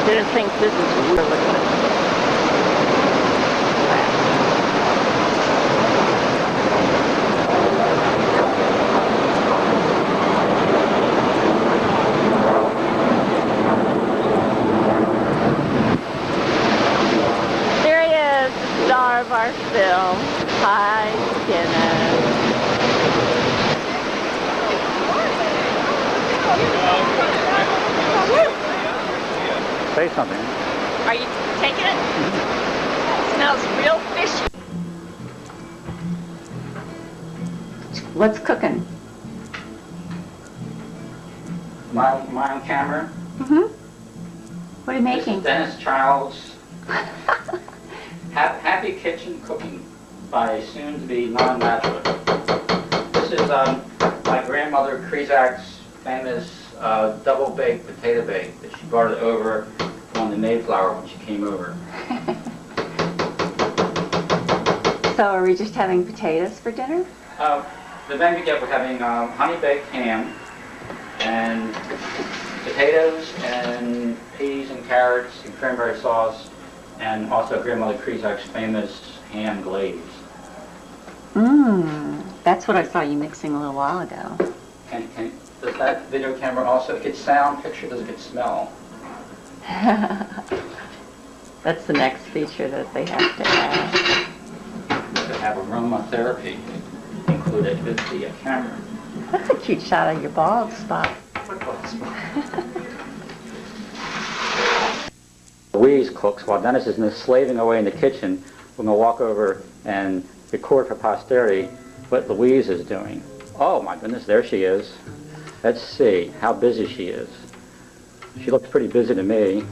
Dennis thinks this is really good. There he is, the star of our film. Hi, Dennis. Say something. Are you taking it? It smells real fishy. What's cooking? My camera. Mm-hmm. What are you This making? is Dennis Child's Happy Kitchen Cooking by soon-to-be non-bachelor. This is my grandmother Krizak's famous double-baked potato bake that she brought it over on the Mayflower when she came over. So are we just having potatoes for dinner? The menu we're having honey-baked ham and potatoes and peas and carrots and cranberry sauce, and also grandmother Krizak's famous ham glaze. That's what I saw you mixing a little while ago. Does that video camera also get sound, picture, does it get smell? That's the next feature that they have to add. To have aromatherapy included with the camera. That's a cute shot of your bald spot. Louise cooks while Dennis is slaving away in the kitchen. We're going to walk over and record for posterity what Louise is doing. Oh my goodness, there she is. Let's see how busy she is. She looks pretty busy to me.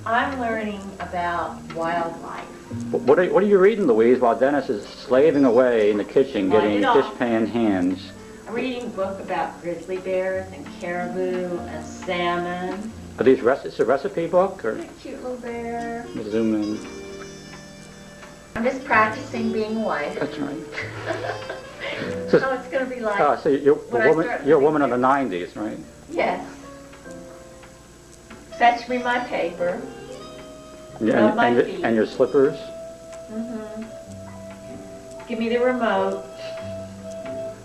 I'm learning about wildlife. What are you reading, Louise, while Dennis is slaving away in the kitchen getting Wind it off. dishpan hands? I'm reading a book about grizzly bears and caribou and salmon. Are these it's a recipe book or Cute little bear. zoom in? I'm just practicing being a wife. That's right. So it's going to be like, So you're when I a woman. start You're a woman of living the '90s, right? yes. Fetch me my paper. Yeah, Rub my feet. and your slippers. Give me the remote,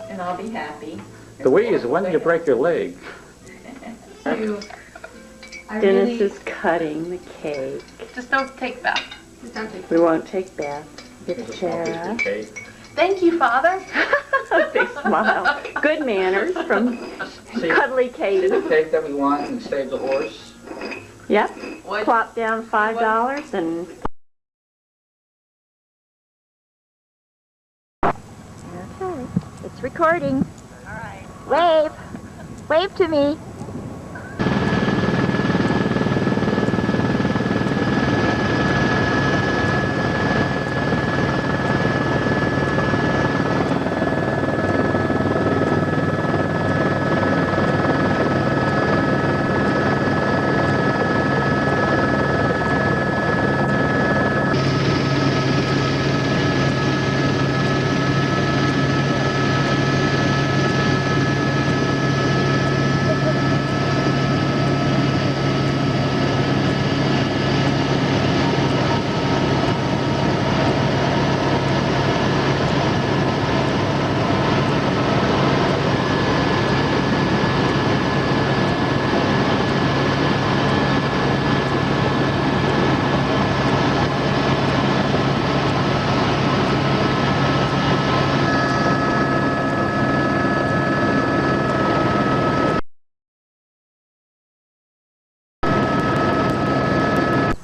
and I'll be happy. Louise, when did you break your leg? Dennis is cutting the cake. Just don't take that. Just don't take We won't take Beth. Get Sarah. Thank you, Father. Big smile. Good manners from Cuddly See Katie. the cake that we want and save the horse. Yep. What? Plop down $5 and... Okay. It's recording. All right. Wave. Wave to me.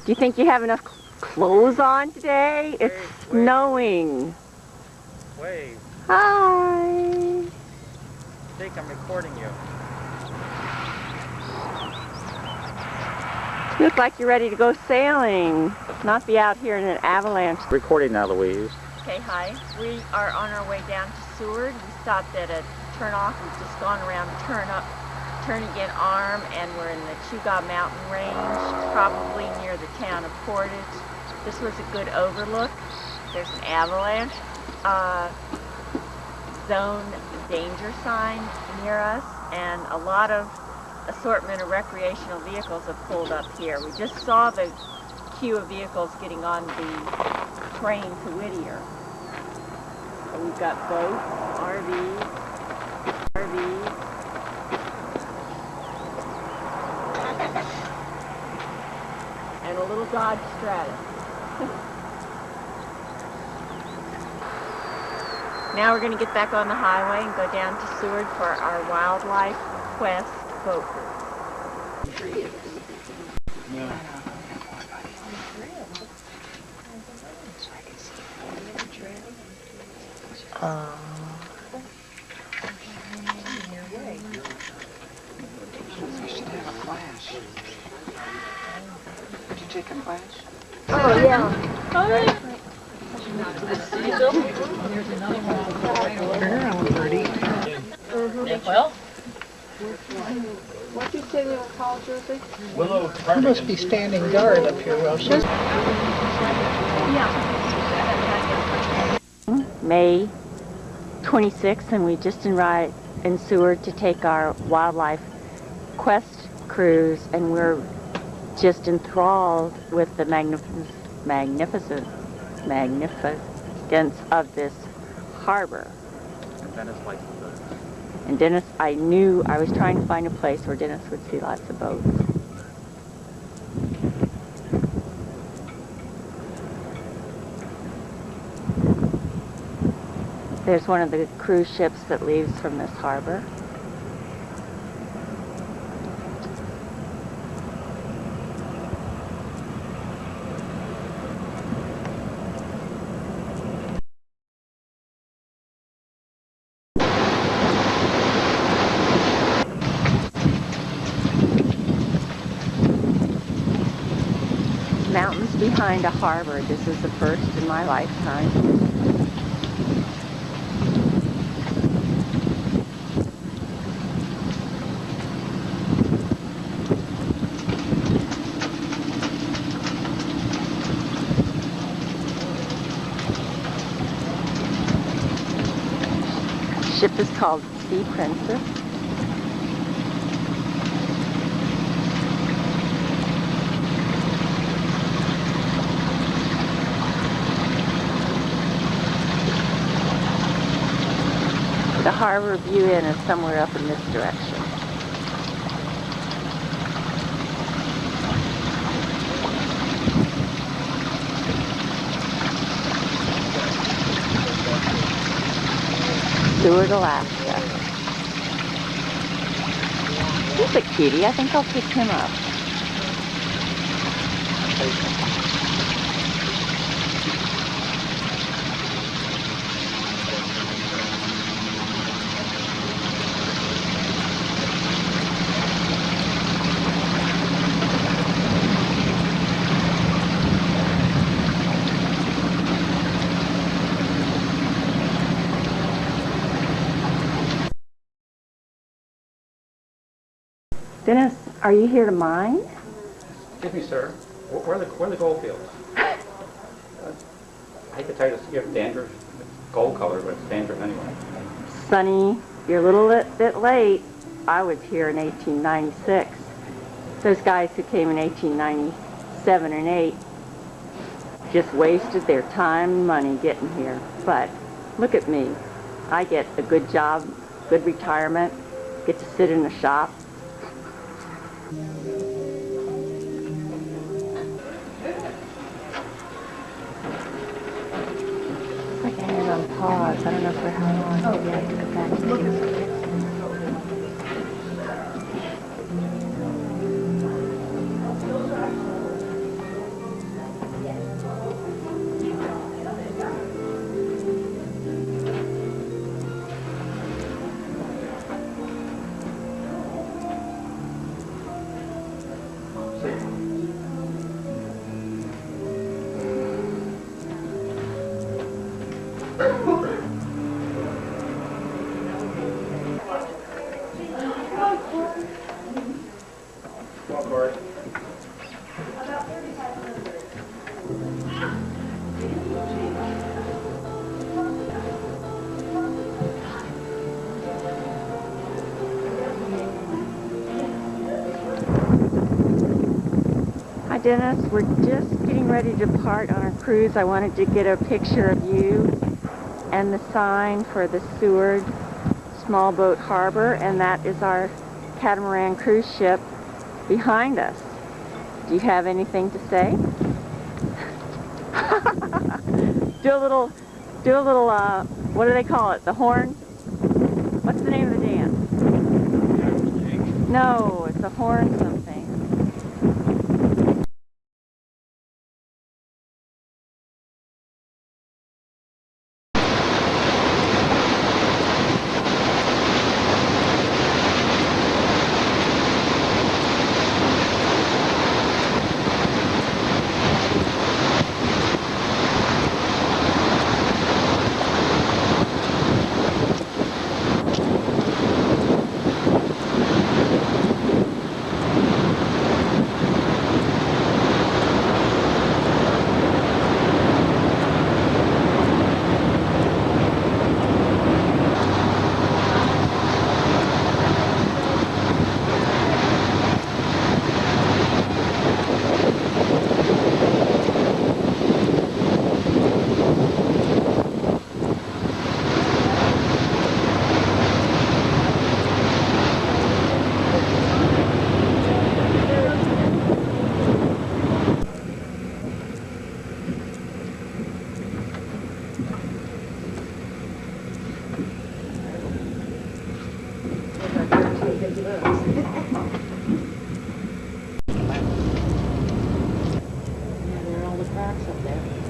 Do you think you have enough clothes on today? It's snowing. Wave. Hi. Think I'm recording you. You look like you're ready to go sailing. Not be out here in an avalanche. Recording now, Louise. Okay, hi. We are on our way down to Seward. We stopped at a turnoff. We've just gone around Turn Again Arm, and we're in the Chugah Mountain Range, probably near the town of Portage. This was a good overlook. There's an avalanche zone danger sign near us, and a lot of assortment of recreational vehicles have pulled up here. We just saw the queue of vehicles getting on the train to Whittier. So we've got boats, RVs, and a little Dodge Stratus. Now we're going to get back on the highway and go down to Seward for our Wildlife Quest boat cruise. Did you take a flash? Oh, yeah. Oh, yeah. Well, What'd you say they were called, Josie? You must be standing guard up here, Wilson. May 26th, and we just arrived in Seward to take our Wildlife Quest cruise, and we're just enthralled with the magnificence of this harbor. And Dennis likes the boats. And Dennis, I knew I was trying to find a place where Dennis would see lots of boats. There's one of the cruise ships that leaves from this harbor. Mountains behind a harbor. This is the first in my lifetime. The ship is called Sea Princess. The harbor view in is somewhere up in this direction. Seward, Alaska. He's a cutie. I think I'll pick him up. Dennis, are you here to mine? Excuse me, sir. Where are the gold fields? I hate to tell you, you have dandruff. It's gold color, but it's dandruff anyway. Sonny, you're a little bit late. I was here in 1896. Those guys who came in 1897 and 8 just wasted their time and money getting here. But look at me. I get a good job, good retirement, get to sit in the shop. Like I had it on pause. I don't know for how long. Maybe I have to go back to Dennis. We're just getting ready to depart on our cruise. I wanted to get a picture of you and the sign for the Seward Small Boat Harbor, and that is our catamaran cruise ship behind us. Do you have anything to say? do a little, what do they call it? The horn? What's the name of the dance? No, it's a horn something.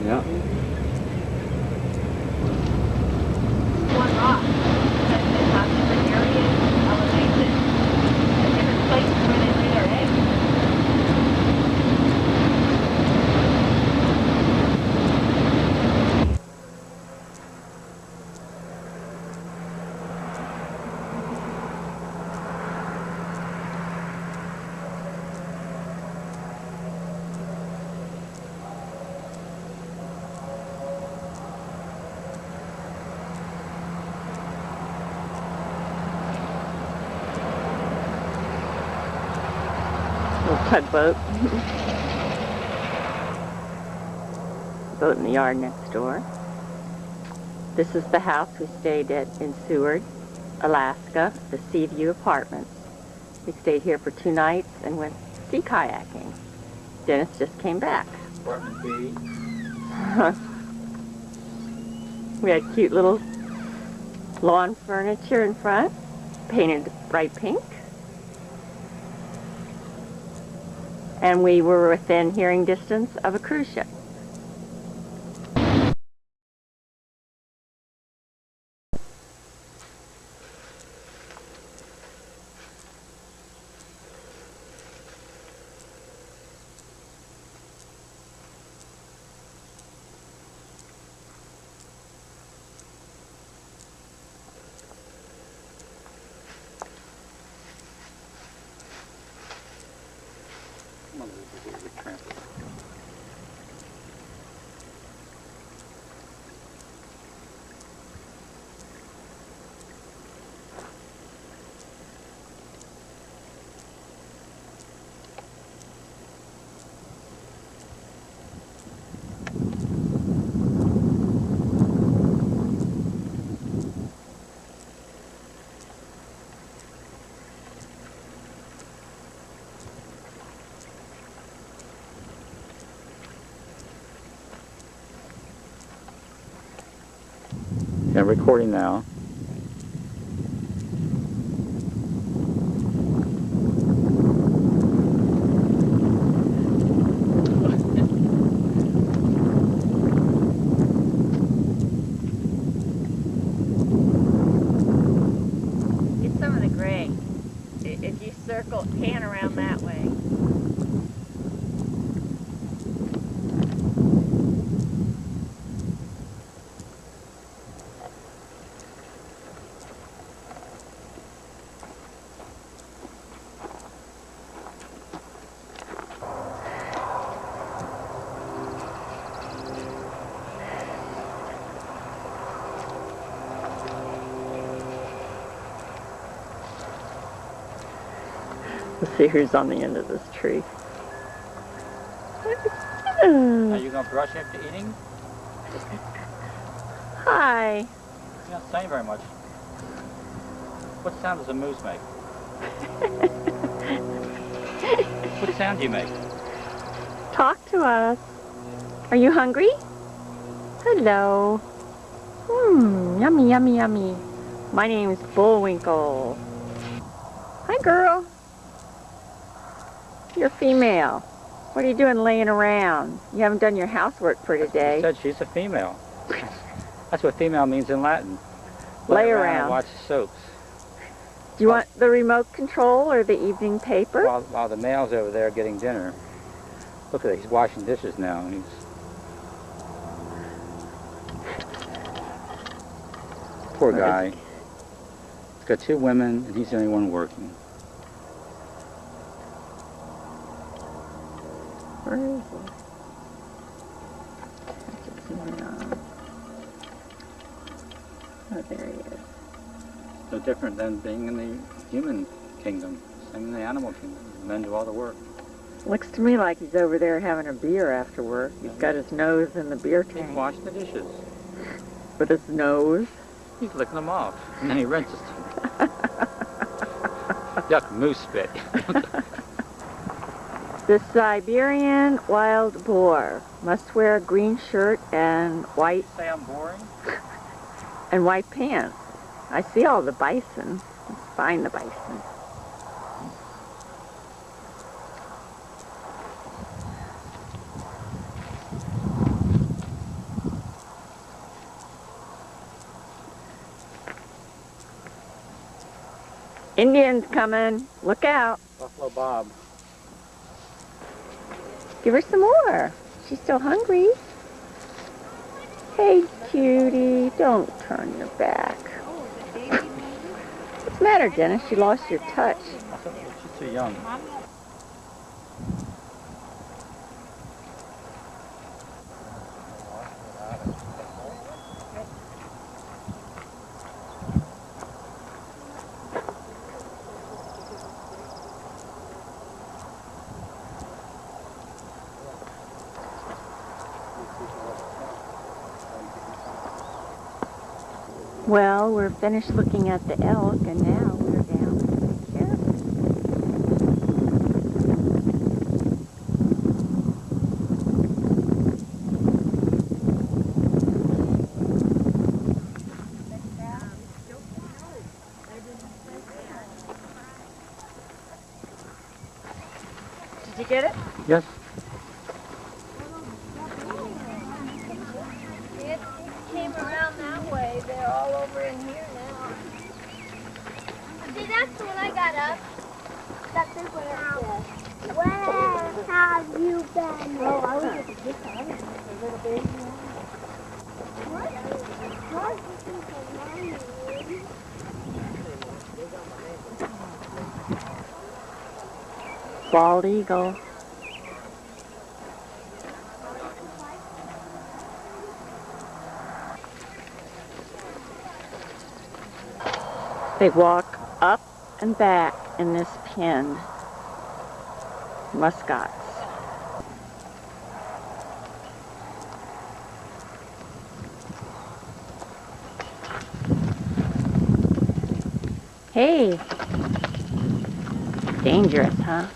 Yeah. One rock that has different areas, elevation, and different places where they lay their eggs. Little tugboat. Boat in the yard next door. This is the house we stayed at in Seward, Alaska, the Seaview Apartments. We stayed here for 2 nights and went sea kayaking. Dennis just came back. Apartment B. We had cute little lawn furniture in front, painted bright pink. And we were within hearing distance of a cruise ship. Yeah, recording now. Get some of the gray. If you circle, pan around that way. Let's see who's on the end of this tree. Are you going to brush after eating? Hi. You're not saying very much. What sound does a moose make? What sound do you make? Talk to us. Are you hungry? Hello. Yummy, yummy, yummy. My name is Bullwinkle. Hi, girl. You're female. What are you doing laying around? You haven't done your housework for She today. said she's a female. That's what female means in Latin. Lay around around. and watch soaps. Do you want the remote control or the evening paper? While the male's over there getting dinner. Look at that, he's washing dishes now. And he's... Poor guy. He's got 2 women, and he's the only one working. Where is he? Oh, there he is. No different than being in the human kingdom. Same in the animal kingdom. Men do all the work. Looks to me like he's over there having a beer after work. He's got his nose in the beer He's tank. washing the dishes. With his nose. He's licking them off, and then he rinses them. Yuck, moose spit. The Siberian wild boar must wear a green shirt and white Say I'm boring? pants. I see all the bison. Let's find the bison. Indians coming. Look out. Buffalo Bob. Give her some more. She's still hungry. Hey, cutie. Don't turn your back. What's the matter, Dennis? You lost your touch. She's too young. Well, we're finished looking at the elk, and now we're down to the caribou. Did you get it? Yes. Came around that way. They're all over in here now. See, that's when I got up. That's it when it said. Where have you been? Oh, I was at the big house. A little baby. What? Bald eagle. They walk up and back in this pen. Muskox. Hey. Dangerous, huh?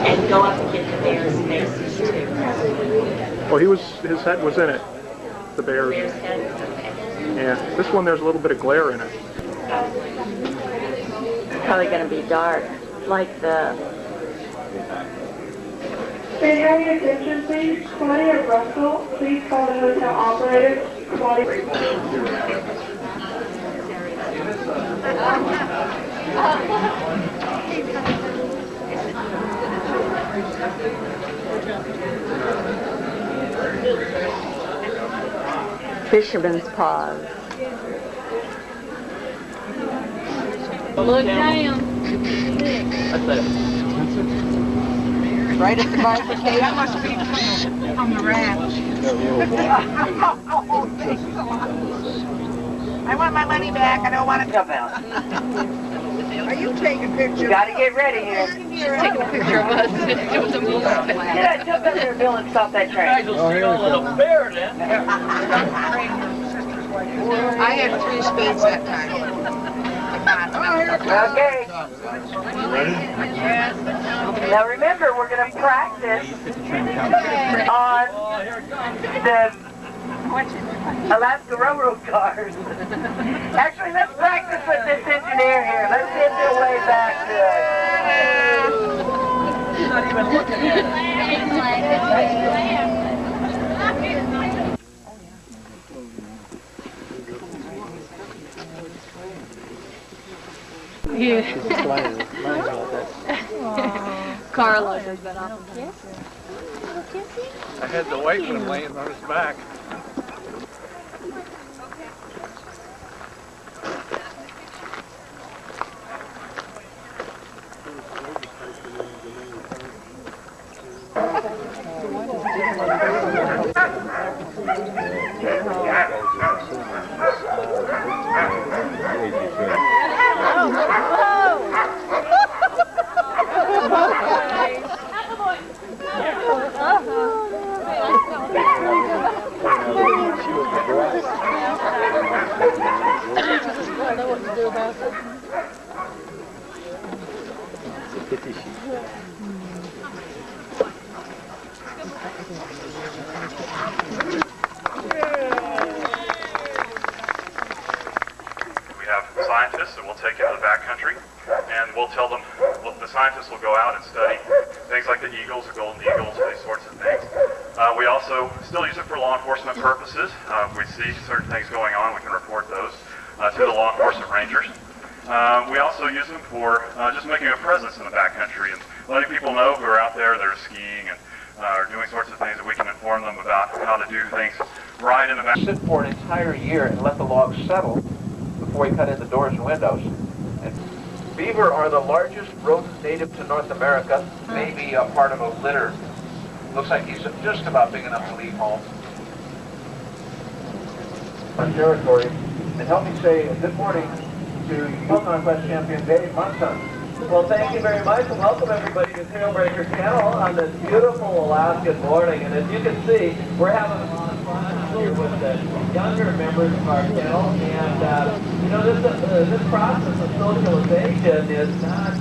And go up and get the bear's faces too. Well, his head was in it, the bear's. Bear's head. Yeah, this one there's a little bit of glare in it. Probably going to be dark, like the... May I have your attention, please? Claudia Russell, please call the hotel operator. Claudia. Fisherman's paws. Look down. Right at the bifurcation. That must be from the ranch. I want my money back. I don't want to jump out. Are you taking pictures? You gotta get ready here. She's taking a picture of us. It was a movie. Yeah, jump up there, Bill, and stop that train. Guys will see all little bear then. I had 3 speeds that time. Okay. Now remember, we're going to practice on the Alaska Railroad cars. Actually, let's practice with this engineer here. Let's see if he'll way back to it. He's not even looking at it. Yeah. Carlos has been off. I had the white one laying on his back. Scientists that we'll take into the backcountry, and we'll tell them, the scientists will go out and study things like the eagles, the golden eagles, these sorts of things. We also still use it for law enforcement purposes. If we see certain things going on, we can report those to the law enforcement rangers. We also use them for just making a presence in the backcountry and letting people know who are out there that are skiing and are doing sorts of things that we can inform them about how to do things right in the back. Sit for an entire year and let the logs settle before we cut in the doors and windows. And beaver are the largest rodent native to North America, maybe a part of a litter. Looks like he's just about big enough to leave home. Our territory, and help me say good morning to Yukon Quest champion Dave Munson. Well, thank you very much, and welcome everybody to Trailbreaker Channel on this beautiful Alaskan morning. And as you can see, we're having a lot of fun here with the younger members of our channel. And you know, this process of socialization is not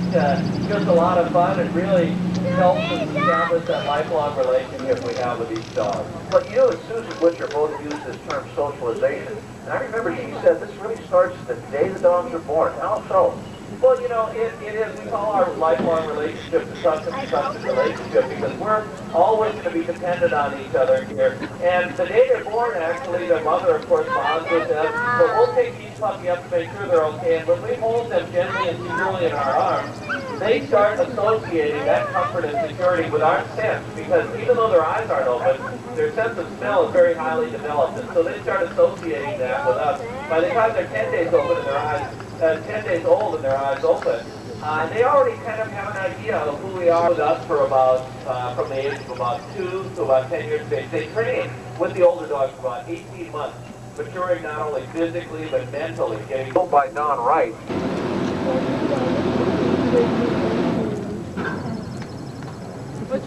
just a lot of fun. It really helps us establish that lifelong relationship we have with each dog. But you and Susan Butcher both use this term socialization. And I remember she said this really starts the day the dogs are born. How so? Well, you know, it is, we call our lifelong relationship the trusted relationship because we're always going to be dependent on each other here. And the day they're born, actually, their mother, of course, bonds with them. But we'll take each puppy up to make sure they're okay. And when we hold them gently and securely in our arms, they start associating that comfort and security with our scent. Because even though their eyes aren't open, their sense of smell is very highly developed. And so they start associating that with us. By the time they're 10 days old and their eyes, 10 days old and their eyes open, they already kind of have an idea of who we are with us for about, from the age of about 2 to about 10 years of age. They train with the older dogs for about 18 months, maturing not only physically but mentally. Getting Told by Don Wright.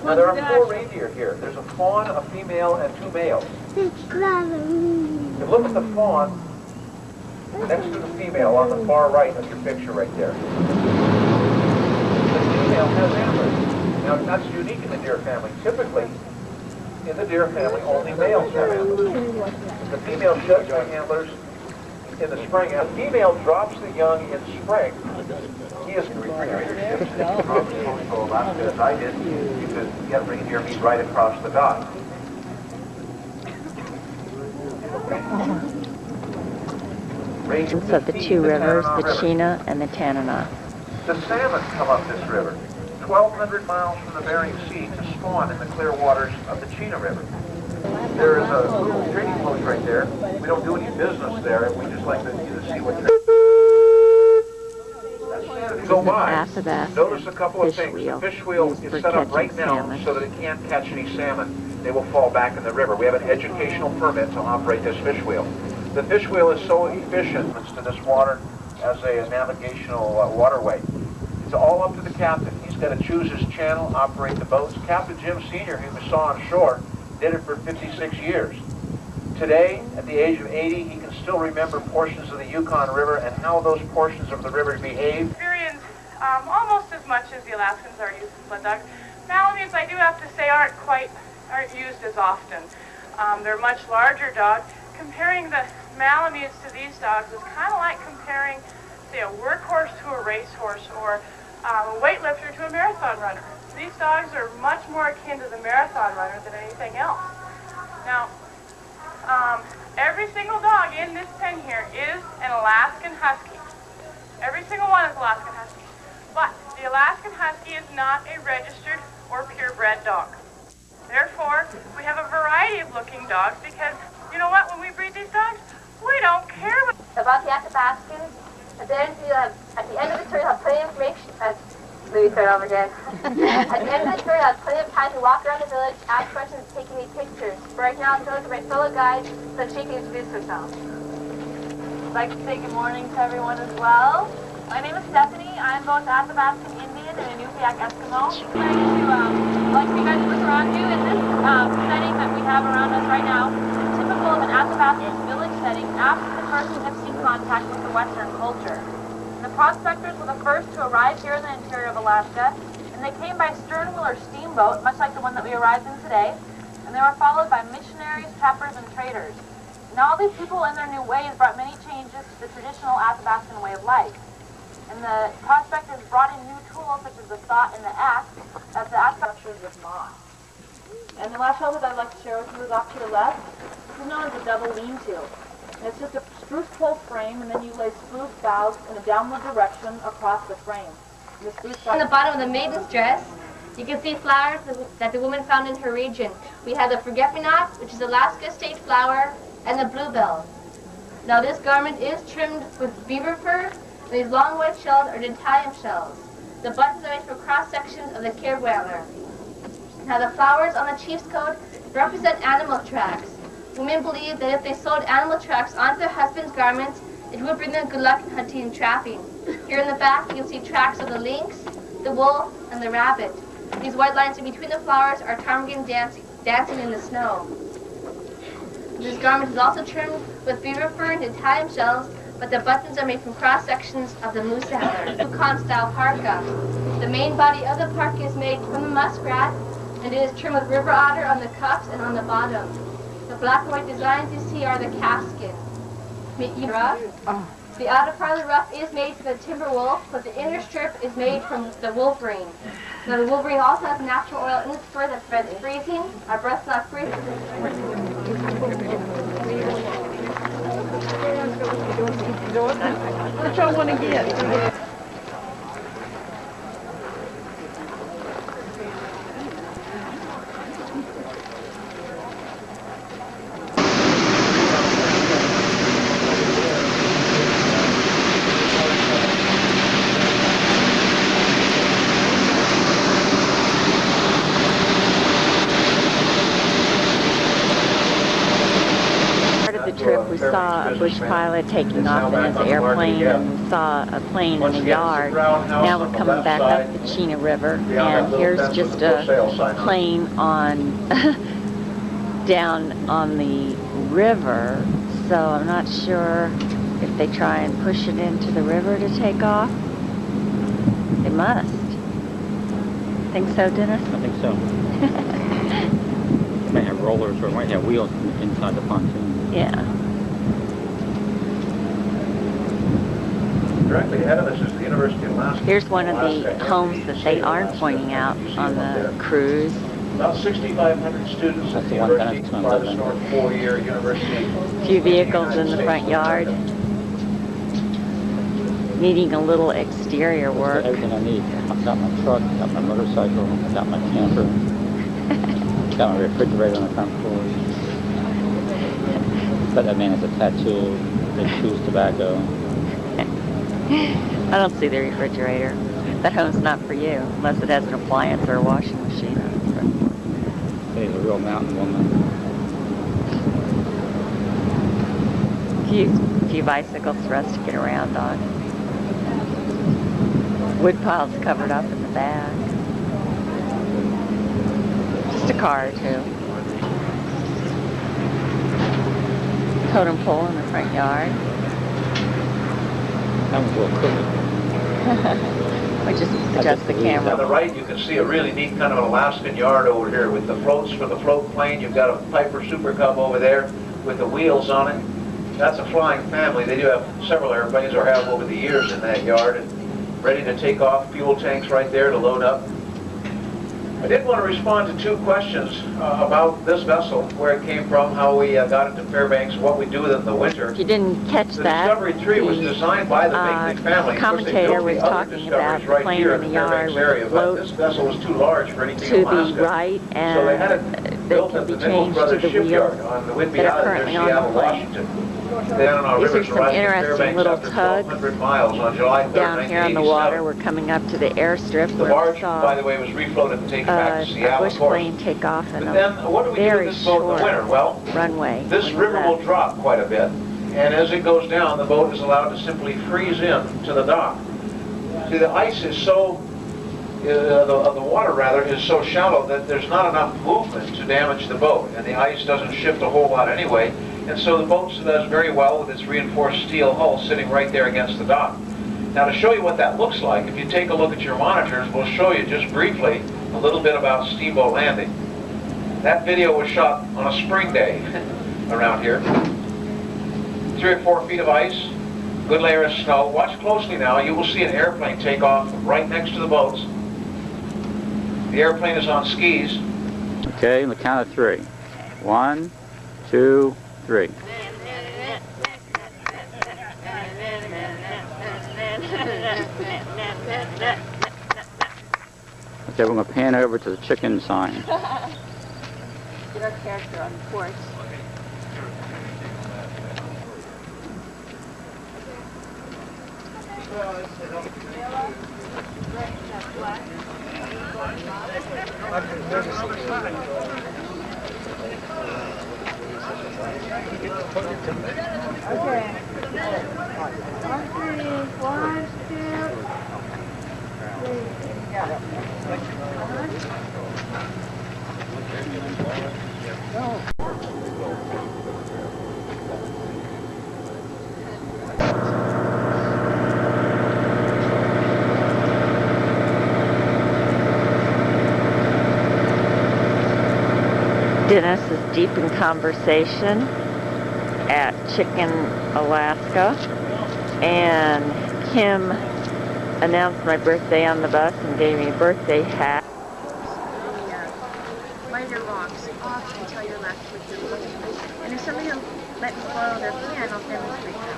Now there are 4 reindeer here. There's a fawn, a female, and 2 males. You look at the fawn next to the female on the far right of your picture right there. The female has antlers. Now that's unique in the deer family. Typically, in the deer family, only males have antlers. The female sheds her antlers in the spring. A female drops the young in spring. He is the refrigerator ships that you drop to Alaska as I did. You could get reindeer meat right across the dock. So the 2 rivers, the Chena and the Tanana. The salmon come up this river, 1,200 miles from the Bering Sea to spawn in the clear waters of the Chena River. There is a little trading post right there. We don't do any business there. We just like you to see what go by. After that, notice a couple of things. The fish wheel is set up right now salmon. so that it can't catch any salmon. They will fall back in the river. We have an educational permit to operate this fish wheel. The fish wheel is so efficient to this water as a navigational waterway. It's all up to the captain. He's got to choose his channel, operate the boats. Captain Jim Sr., who we saw on shore, did it for 56 years. Today, at the age of 80, he can still remember portions of the Yukon River and how those portions of the river behave. Experience almost as much as the Alaskans are using sled dogs. Malamutes, I do have to say, aren't used as often. They're much larger dogs. Comparing the Malamutes to these dogs is kind of like comparing, say, a workhorse to a racehorse or a weightlifter to a marathon runner. These dogs are much more akin to the marathon runner than anything else. Now, every single dog in this pen here is an Alaskan Husky. Every single one is Alaskan Husky. But the Alaskan Husky is not a registered or purebred dog. Therefore, we have a variety of looking dogs because, you know what, when we breed these dogs, we don't care about the Athabascans. At the end of the tour, you'll have plenty of information. Let me start over again. At the end of the tour, you'll have plenty of time to walk around the village, ask questions, take any pictures. But right now, I'm going to my fellow guide so she can introduce herself. I'd like to say good morning to everyone as well. My name is Stephanie. I'm both Athabascan Indian and Inupiaq Eskimo. I'd like for you guys to look around you in this setting that we have around us right now. Typical of an Athabascan village setting after the first seen contact with the Western culture. And the prospectors were the first to arrive here in the interior of Alaska, and they came by stern wheel or steamboat, much like the one that we arrived in today, and they were followed by missionaries, trappers, and traders. And all these people in their new ways brought many changes to the traditional Athabascan way of life. And the prospectors brought in new tools such as the saw and the axe that the Athabascans with moss. And the last shelter that I'd like to share with you is off to your left. This is known as a double lean-to. It's just a spruce pole frame, and then you lay spruce boughs in a downward direction across the frame. On the bottom of the maiden's dress, you can see flowers that the woman found in her region. We have the forget-me-not, which is Alaska state flower, and the bluebell. Now this garment is trimmed with beaver fur. These long white shells are dentium shells. The buttons are made from cross-sections of the caribou antler. Now the flowers on the chief's coat represent animal tracks. Women believe that if they sewed animal tracks onto their husband's garments, it would bring them good luck in hunting and trapping. Here in the back, you can see tracks of the lynx, the wolf, and the rabbit. These white lines in between the flowers are ptarmigan dancing in the snow. This garment is also trimmed with beaver fur and dentium shells, but the buttons are made from cross-sections of the moose antler. Yukon-style parka. The main body of the parka is made from the muskrat, and it is trimmed with river otter on the cuffs and on the bottom. The black and white designs you see are the calf skin. The outer part of the ruff is made from the timber wolf, but the inner strip is made from the wolverine. Now the wolverine also has natural oil in its fur that prevents freezing. Our breath's not freezing. What y'all want to get? Trip, we saw a bush pilot taking off in his airplane, and we saw a plane in the yard. Now we're coming back up the Chena River, and here's just a plane on down on the river, so I'm not sure if they try and push it into the river to take off. They must. Think so, Dennis? I think so. They might have rollers or might have wheels inside the pontoon. Yeah. Directly ahead of us is the University of Alaska. Here's one of the homes that they aren't pointing out on the cruise. About 6,500 students at the university, farthest north 4-year university. A few vehicles in the front yard. Needing a little exterior work. Everything I need. I've got my truck, got my motorcycle, got my camper, got my refrigerator on the front floor. But that man has a tattoo, they chews tobacco. I don't see the refrigerator. That home's not for you, unless it has an appliance or a washing machine. He's a real mountain woman. Few bicycles for us to get around on. Wood piles covered up in the back. Just a car or two. Totem pole in the front yard. That one's a little crooked. We just adjust the camera. On the right, you can see a really neat kind of an Alaskan yard over here with the floats for the float plane. You've got a Piper Super Cub over there with the wheels on it. That's a flying family. They do have several airplanes, or have over the years, in that yard, and ready to take off. Fuel tanks right there to load up. I did want to respond to two questions about this vessel, where it came from, how we got it to Fairbanks, what we do with it in the winter. If you didn't catch The that, Discovery 3 was designed by the Binkley family. Of course, they commentator built was the other talking discoveries about the right plane here in the in yard Fairbanks with area, a but float this vessel was too large for anything to in Alaska. the right, So they had and it that built can at be the Nichols changed to Brothers the shipyard wheels on the Whidbey that are Island near currently on the Seattle, plane. Washington. Then on our These are rivers some arrived in interesting Fairbanks little after tugs 1,200 miles on July 3rd, down here on the water. 1987. We're coming up to the airstrip The where we barge, saw by the way, was refloated and taken back to a Seattle, bush of course. plane take off in But a then, what do we do with very this boat in the short winter? Well, runway. this on the river will left. drop quite a bit, and as it goes down, the boat is allowed to simply freeze in to the dock. See, the ice is so, the water rather, is so shallow that there's not enough movement to damage the boat, and the ice doesn't shift a whole lot anyway, and so the boat does very well with its reinforced steel hull sitting right there against the dock. Now, to show you what that looks like, if you take a look at your monitors, we'll show you just briefly a little bit about Steamboat Landing. That video was shot on a spring day around here. 3 or 4 feet of ice, good layer of snow. Watch closely now. You will see an airplane take off right next to the boats. The airplane is on skis. Okay, on the count of 3. 1, 2, 3. Okay, we're going to pan over to the chicken sign. Get our character on the porch. Okay. 1, 2, Dennis is deep in conversation at Chicken, Alaska, and Kim announced my birthday on the bus and gave me a birthday hat. Minor rocks off until you're left with your blade. And if somebody will let me borrow their pen, I'll demonstrate that.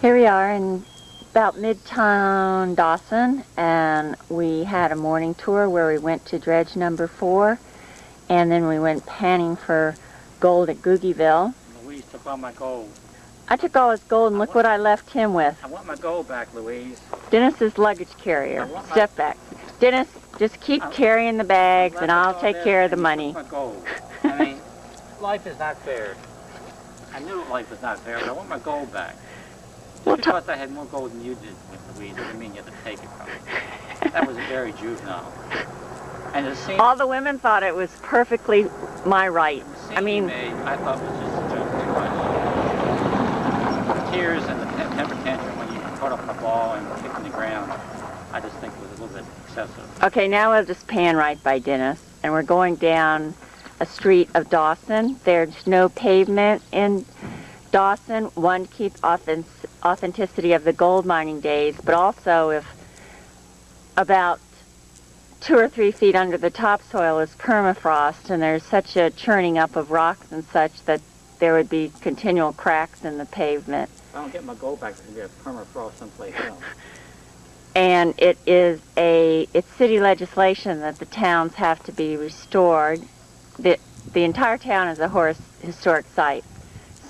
Here we are in about Midtown Dawson, and we had a morning tour where we went to dredge number 4, and then we went panning for gold at Googieville. Louise took all my gold. I took all his gold, and look what I left him with. I want my gold back, Louise. Dennis's luggage carrier. Step back. Dennis, just keep carrying the bags, and I'll take care of the money. My gold. I mean, life is not fair. I knew life was not fair, but I want my gold back. Just because I had more gold than you did with Louise doesn't mean you have to take it from me. That was very juvenile. And the scene all the women thought it was perfectly my right. I mean, I thought was just too much. The tears and the temper tantrum when you caught up in the ball and kicked in the ground, I just think it was a little bit excessive. okay, now we'll just pan right by Dennis, and we're going down a street of Dawson. There's no pavement in Dawson. One, keep authenticity of the gold mining days, but also if about 2 or 3 feet under the topsoil is permafrost, and there's such a churning up of rocks and such that there would be continual cracks in the pavement. If I don't get my gold back, it's going to be a permafrost someplace else. And it's city legislation that the towns have to be restored. The entire town is a historic site,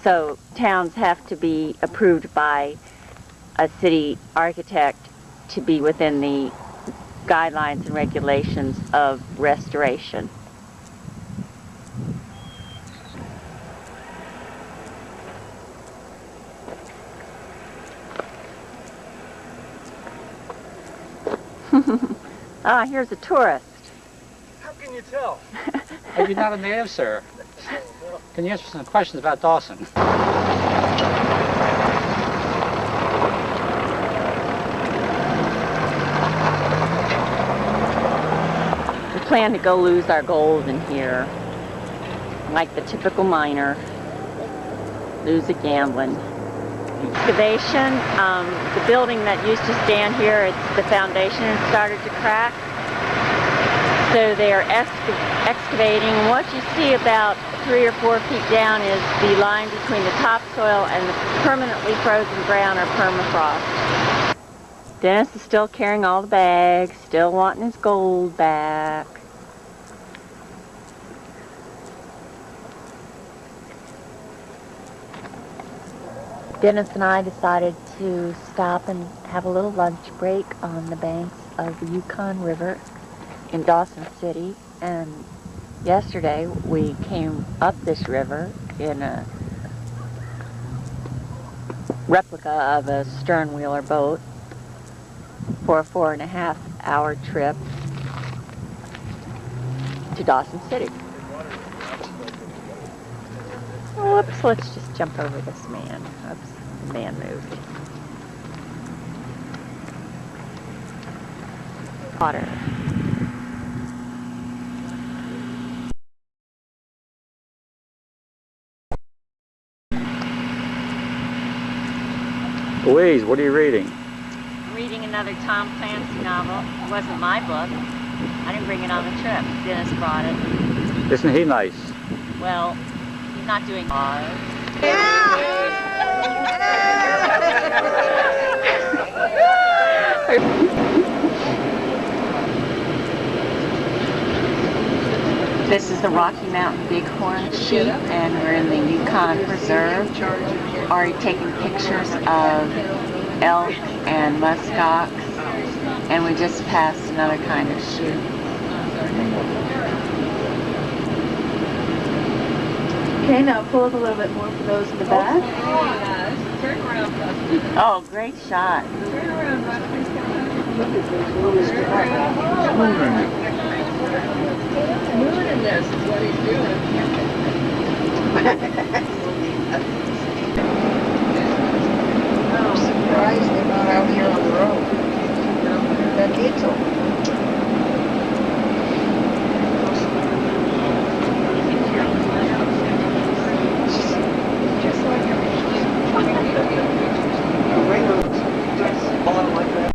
so towns have to be approved by a city architect to be within the guidelines and regulations of restoration. Ah, here's a tourist. How can you tell? Are you not a native, sir? Can you answer some questions about Dawson? We plan to go lose our gold in here, like the typical miner. Lose it gambling. Excavation, the building that used to stand here, the foundation had started to crack. So they are excavating. What you see about 3 or 4 feet down is the line between the topsoil and the permanently frozen ground, or permafrost. Dennis is still carrying all the bags, still wanting his gold back. Dennis and I decided to stop and have a little lunch break on the banks of the Yukon River in Dawson City, and yesterday we came up this river in a replica of a stern-wheeler boat for a 4.5-hour trip to Dawson City. Whoops, let's just jump over this man. Oops, the man moved. Water. Louise, what are you reading? I'm reading another Tom Clancy novel. It wasn't my book. I didn't bring it on the trip. Dennis brought it. Isn't he nice? Well, he's not doing ours. This is the Rocky Mountain Bighorn sheep, and we're in the Yukon Preserve. Already taking pictures of elk and muskox, and we just passed another kind of sheep. Okay, now pull up a little bit more for those in the back. Turn around, Dusty. Oh, great shot. Turn around, Dusty. Mooning this is what he's doing.